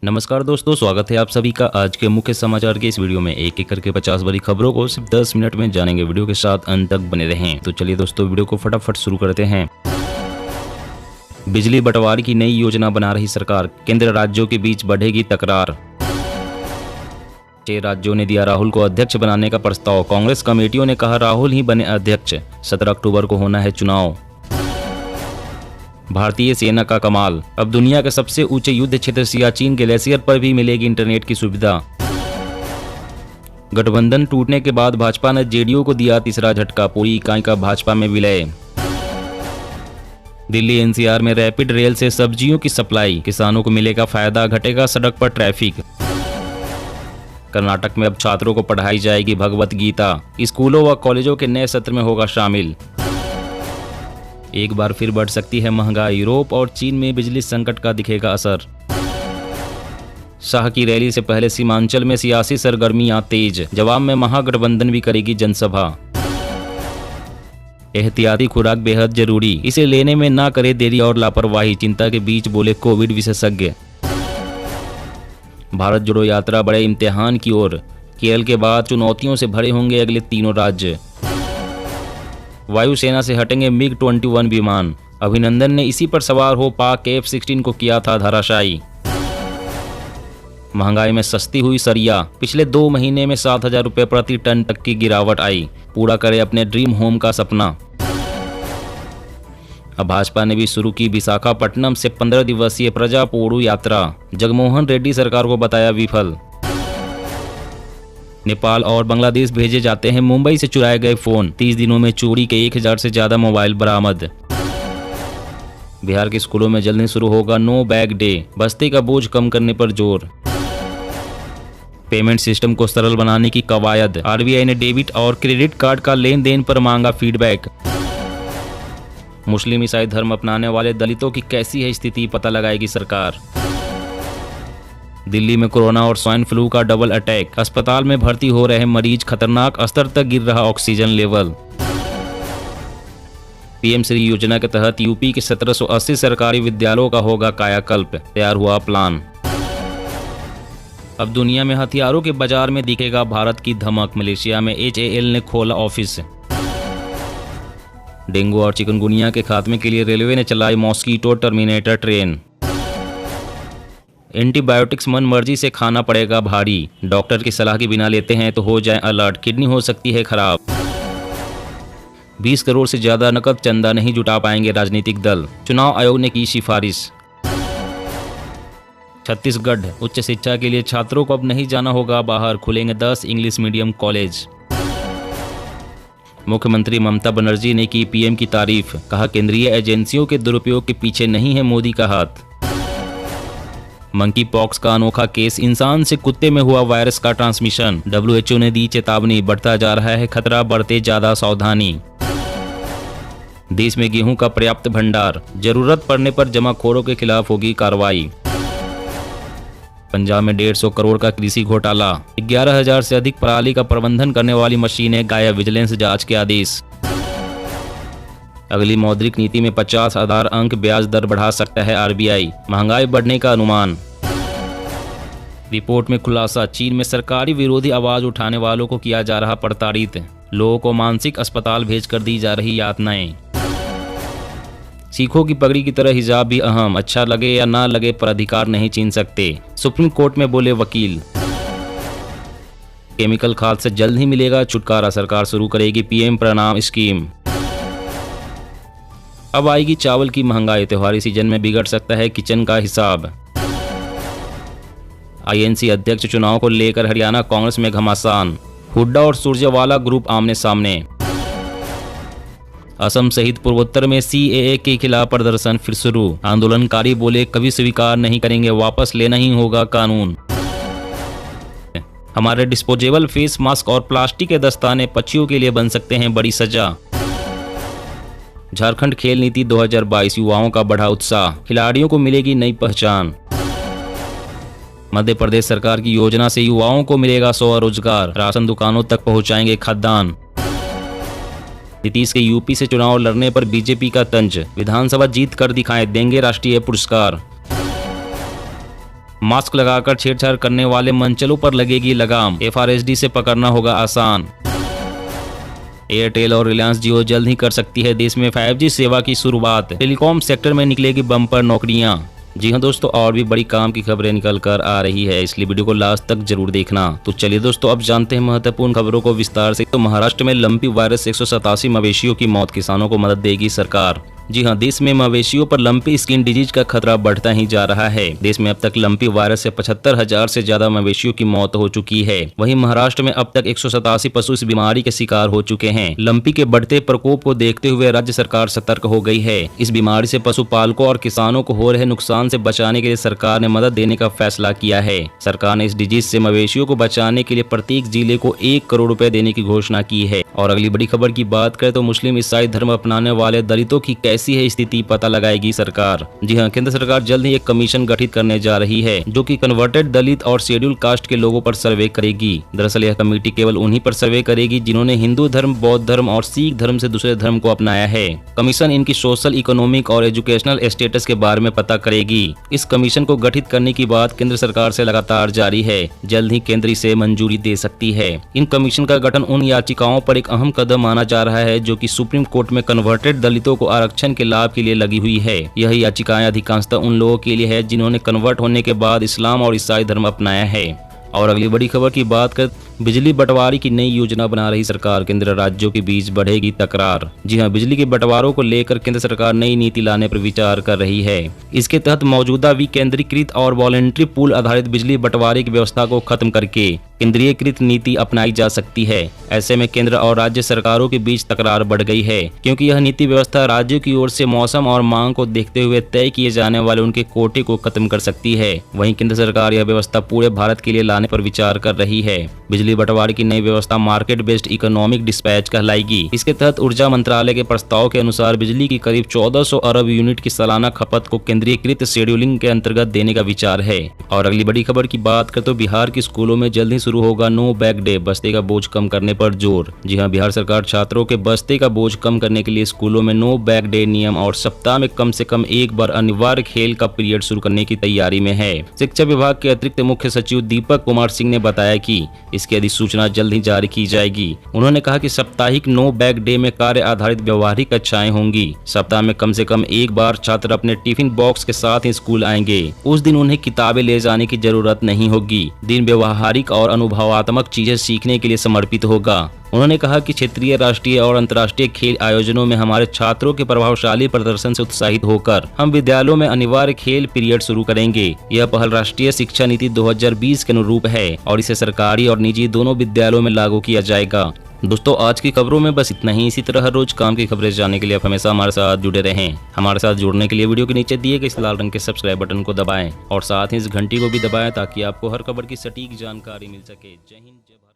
नमस्कार दोस्तों, स्वागत है आप सभी का आज के मुख्य समाचार के इस वीडियो में। एक एक करके 50 बड़ी खबरों को सिर्फ 10 मिनट में जानेंगे। वीडियो के साथ अंत तक बने रहें। तो चलिए दोस्तों, वीडियो को फटाफट शुरू करते हैं। बिजली बंटवारे की नई योजना बना रही सरकार, केंद्र राज्यों के बीच बढ़ेगी तकरार। 6 राज्यों ने दिया राहुल को अध्यक्ष बनाने का प्रस्ताव। कांग्रेस कमेटियों ने कहा राहुल ही बने अध्यक्ष। 17 अक्टूबर को होना है चुनाव। भारतीय सेना का कमाल, अब दुनिया के सबसे ऊंचे युद्ध क्षेत्र सियाचिन ग्लेशियर पर भी मिलेगी इंटरनेट की सुविधा। गठबंधन टूटने के बाद भाजपा ने जेडीयू को दिया तीसरा झटका, पूरी इकाई का भाजपा में विलय। दिल्ली एनसीआर में रैपिड रेल से सब्जियों की सप्लाई, किसानों को मिलेगा फायदा, घटेगा सड़क पर ट्रैफिक। कर्नाटक में अब छात्रों को पढ़ाई जाएगी भगवत गीता, स्कूलों व कॉलेजों के नए सत्र में होगा शामिल। एक बार फिर बढ़ सकती है महंगाई, यूरोप और चीन में बिजली संकट का दिखेगा असर। शाह की रैली से पहले सीमांचल में सियासी सरगर्मियां तेज, जवाब में महागठबंधन भी करेगी जनसभा। एहतियाती खुराक बेहद जरूरी, इसे लेने में ना करे देरी और लापरवाही, चिंता के बीच बोले कोविड विशेषज्ञ। भारत जोड़ो यात्रा बड़े इम्तिहान की ओर, केरल के बाद चुनौतियों से भरे होंगे अगले तीनों राज्य। वायुसेना से हटेंगे MiG-21 विमान, अभिनंदन ने इसी पर सवार हो पाक F-16 को किया था धराशायी। महंगाई में सस्ती हुई सरिया, पिछले 2 महीने में 7,000 रुपये प्रति टन तक की गिरावट आई, पूरा करे अपने ड्रीम होम का सपना। अब भाजपा ने भी शुरू की विशाखापट्टनम से 15 दिवसीय प्रजा पोड़ू यात्रा, जगनमोहन रेड्डी सरकार को बताया विफल। नेपाल और बांग्लादेश भेजे जाते हैं मुंबई से चुराए गए फोन, 30 दिनों में चोरी के 1000 से ज्यादा मोबाइल बरामद। बिहार के स्कूलों में जल्दी शुरू होगा नो बैग डे, बस्ते का बोझ कम करने पर जोर। पेमेंट सिस्टम को सरल बनाने की कवायद, आरबीआई ने डेबिट और क्रेडिट कार्ड का लेन देन पर मांगा फीडबैक। मुस्लिम ईसाई धर्म अपनाने वाले दलितों की कैसी है स्थिति, पता लगाएगी सरकार। दिल्ली में कोरोना और स्वाइन फ्लू का डबल अटैक, अस्पताल में भर्ती हो रहे मरीज, खतरनाक स्तर तक गिर रहा ऑक्सीजन लेवल। पीएम श्री योजना के तहत यूपी के 1780 सरकारी विद्यालयों का होगा कायाकल्प, तैयार हुआ प्लान। अब दुनिया में हथियारों के बाजार में दिखेगा भारत की धमक, मलेशिया में HAL ने खोला ऑफिस। डेंगू और चिकनगुनिया के खात्मे के लिए रेलवे ने चलाई मॉस्कीटो टर्मिनेटर ट्रेन। एंटीबायोटिक्स मन मर्जी से खाना पड़ेगा भारी, डॉक्टर की सलाह के बिना लेते हैं तो हो जाए अलर्ट, किडनी हो सकती है खराब। 20 करोड़ से ज्यादा नकद चंदा नहीं जुटा पाएंगे राजनीतिक दल, चुनाव आयोग ने की सिफारिश। छत्तीसगढ़, उच्च शिक्षा के लिए छात्रों को अब नहीं जाना होगा बाहर, खुलेंगे 10 इंग्लिश मीडियम कॉलेज। मुख्यमंत्री ममता बनर्जी ने की पीएम की तारीफ, कहा केंद्रीय एजेंसियों के दुरुपयोग के पीछे नहीं है मोदी का हाथ। मंकी पॉक्स का अनोखा केस, इंसान से कुत्ते में हुआ वायरस का ट्रांसमिशन, WHO ने दी चेतावनी, बढ़ता जा रहा है खतरा, बढ़ते ज्यादा सावधानी। देश में गेहूं का पर्याप्त भंडार, जरूरत पड़ने पर जमाखोरों के खिलाफ होगी कार्रवाई। पंजाब में 150 करोड़ का कृषि घोटाला, 11,000 से अधिक पराली का प्रबंधन करने वाली मशीनें गायब, विजिलेंस जांच के आदेश। अगली मौद्रिक नीति में 50 आधार अंक ब्याज दर बढ़ा सकता है आरबीआई, महंगाई बढ़ने का अनुमान। रिपोर्ट में खुलासा, चीन में सरकारी विरोधी आवाज उठाने वालों को किया जा रहा प्रताड़ित, लोगों को मानसिक अस्पताल भेजकर दी जा रही यातनाएं। सिखों की पगड़ी की तरह हिजाब भी अहम, अच्छा लगे या ना लगे पर अधिकार नहीं छीन सकते, सुप्रीम कोर्ट में बोले वकील। केमिकल खाद से जल्द ही मिलेगा छुटकारा, सरकार शुरू करेगी पीएम प्रणाम स्कीम। अब आएगी चावल की महंगाई, त्योहारी सीजन में बिगड़ सकता है किचन का हिसाब। आईएनसी अध्यक्ष चुनाव को लेकर हरियाणा कांग्रेस में घमासान, हुड्डा और सुरजेवाला ग्रुप आमने सामने। असम सहित पूर्वोत्तर में CAA के खिलाफ प्रदर्शन फिर शुरू, आंदोलनकारी बोले कभी स्वीकार नहीं करेंगे, वापस लेना ही होगा कानून। हमारे डिस्पोजेबल फेस मास्क और प्लास्टिक के दस्ताने पक्षियों के लिए बन सकते हैं बड़ी सजा। झारखंड खेल नीति 2022, युवाओं का बढ़ा उत्साह, खिलाड़ियों को मिलेगी नई पहचान। मध्य प्रदेश सरकार की योजना से युवाओं को मिलेगा स्वरोजगार, राशन दुकानों तक पहुंचाएंगे खाद्यान्न। नीतीश के यूपी से चुनाव लड़ने पर बीजेपी का तंज, विधानसभा जीत कर दिखाएं, देंगे राष्ट्रीय पुरस्कार। मास्क लगाकर छेड़छाड़ करने वाले मंचलों पर लगेगी लगाम, FRSD से पकड़ना होगा आसान। एयरटेल और रिलायंस जियो जल्द ही कर सकती है देश में 5G सेवा की शुरुआत, टेलीकॉम सेक्टर में निकलेगी बम्पर नौकरियां। जी हाँ दोस्तों, और भी बड़ी काम की खबरें निकल कर आ रही है, इसलिए वीडियो को लास्ट तक जरूर देखना। तो चलिए दोस्तों, अब जानते हैं महत्वपूर्ण खबरों को विस्तार से। तो महाराष्ट्र में लंपी वायरस 187 मवेशियों की मौत, किसानों को मदद देगी सरकार। जी हाँ, देश में मवेशियों पर लंपी स्किन डिजीज का खतरा बढ़ता ही जा रहा है। देश में अब तक लंपी वायरस से 75,000 से ज्यादा मवेशियों की मौत हो चुकी है। वहीं महाराष्ट्र में अब तक 187 पशु इस बीमारी के शिकार हो चुके हैं। लंपी के बढ़ते प्रकोप को देखते हुए राज्य सरकार सतर्क हो गई है। इस बीमारी से पशुपालकों और किसानों को हो रहे नुकसान से बचाने के लिए सरकार ने मदद देने का फैसला किया है। सरकार ने इस डिजीज से मवेशियों को बचाने के लिए प्रत्येक जिले को 1 करोड़ रुपए देने की घोषणा की है। और अगली बड़ी खबर की बात करें तो मुस्लिम ईसाई धर्म अपनाने वाले दलितों की कैसी है स्थिति, पता लगाएगी सरकार। जी हाँ, केंद्र सरकार जल्द ही एक कमीशन गठित करने जा रही है जो कि कन्वर्टेड दलित और शेड्यूल कास्ट के लोगों पर सर्वे करेगी। दरअसल यह कमेटी केवल उन्हीं पर सर्वे करेगी जिन्होंने हिंदू धर्म, बौद्ध धर्म और सिख धर्म से दूसरे धर्म को अपनाया है। कमीशन इनकी सोशल, इकोनॉमिक और एजुकेशनल स्टेटस के बारे में पता करेगी। इस कमीशन को गठित करने की बात केंद्र सरकार से लगातार जारी है। जल्द ही केंद्र इसे मंजूरी दे सकती है। इन कमीशन का गठन उन याचिकाओं पर एक अहम कदम माना जा रहा है जो कि सुप्रीम कोर्ट में कन्वर्टेड दलितों को आरक्षण के लाभ के लिए लगी हुई है। यह याचिकाएं अधिकांशतः उन लोगों के लिए है जिन्होंने कन्वर्ट होने के बाद इस्लाम और ईसाई धर्म अपनाया है। और अगली बड़ी खबर की बात कर, बिजली बंटवारे की नई योजना बना रही सरकार, केंद्र राज्यों के बीच बढ़ेगी तकरार। जी हां, बिजली के बंटवारों को लेकर केंद्र सरकार नई नीति लाने पर विचार कर रही है। इसके तहत मौजूदा विकेंद्रीकृत और वॉलेंट्री पूल आधारित बिजली बंटवारे की व्यवस्था को खत्म करके केंद्रीयकृत नीति अपनाई जा सकती है। ऐसे में केंद्र और राज्य सरकारों के बीच तकरार बढ़ गई है, क्योंकि यह नीति व्यवस्था राज्यों की ओर से मौसम और मांग को देखते हुए तय किए जाने वाले उनके कोटे को खत्म कर सकती है। वहीं केंद्र सरकार यह व्यवस्था पूरे भारत के लिए लाने पर विचार कर रही है। बिजली बंटवारे की नई व्यवस्था मार्केट बेस्ड इकोनॉमिक डिस्पैच कहलाएगी। इसके तहत ऊर्जा मंत्रालय के प्रस्ताव के अनुसार बिजली की करीब 1400 अरब यूनिट की सालाना खपत को केंद्रीयकृत शेड्यूलिंग के अंतर्गत देने का विचार है। और अगली बड़ी खबर की बात करें तो बिहार के स्कूलों में जल्द ही शुरू होगा नो बैग डे, बस्ते का बोझ कम करने पर जोर। जी हां, बिहार सरकार छात्रों के बस्ते का बोझ कम करने के लिए स्कूलों में नो बैग डे नियम और सप्ताह में कम से कम एक बार अनिवार्य खेल का पीरियड शुरू करने की तैयारी में है। शिक्षा विभाग के अतिरिक्त मुख्य सचिव दीपक कुमार सिंह ने बताया कि इसकी अधिसूचना जल्द ही जारी की जाएगी। उन्होंने कहा कि साप्ताहिक नो बैग डे में कार्य आधारित व्यवहारिक कक्षाएं होंगी। सप्ताह में कम से कम एक बार छात्र अपने टिफिन बॉक्स के साथ ही स्कूल आएंगे। उस दिन उन्हें किताबें ले जाने की जरूरत नहीं होगी। दिन व्यवहारिक और अनुभवात्मक चीजें सीखने के लिए समर्पित होगा। उन्होंने कहा कि क्षेत्रीय, राष्ट्रीय और अंतर्राष्ट्रीय खेल आयोजनों में हमारे छात्रों के प्रभावशाली प्रदर्शन से उत्साहित होकर हम विद्यालयों में अनिवार्य खेल पीरियड शुरू करेंगे। यह पहल राष्ट्रीय शिक्षा नीति 2020 के अनुरूप है और इसे सरकारी और निजी दोनों विद्यालयों में लागू किया जाएगा। दोस्तों, आज की खबरों में बस इतना ही। इसी तरह हर रोज काम की खबरें जानने के लिए आप हमेशा हमारे साथ जुड़े रहें। हमारे साथ जुड़ने के लिए वीडियो के नीचे दिए गए इस लाल रंग के सब्सक्राइब बटन को दबाएं और साथ ही इस घंटी को भी दबाएं ताकि आपको हर खबर की सटीक जानकारी मिल सके। जय हिंद, जय भारत।